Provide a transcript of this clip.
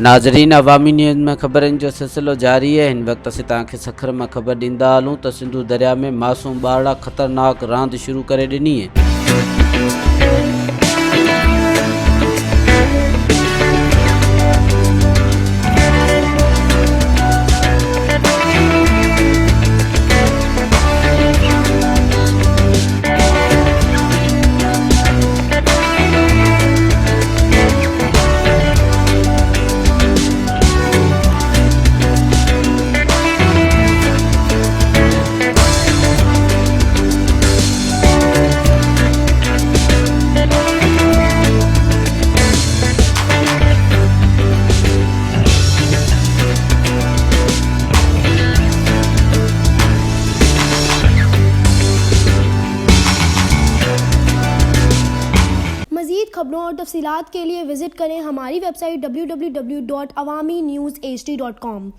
नाज़रीन, अवामी न्यूज़ में ख़बरनि जो सिलसिलो जारी है। हिन वक्त असीं तव्हांखे सखर में ख़बर ॾींदा हलूं त सिंधु दरिया में मासूम ॿारड़ा ख़तरनाक रांद शुरू करे ॾिनी है। मज़ीद खबरों और तफसीलात के लिए विज़िट करें हमारी वेबसाइट www.awamiNewsHD.com।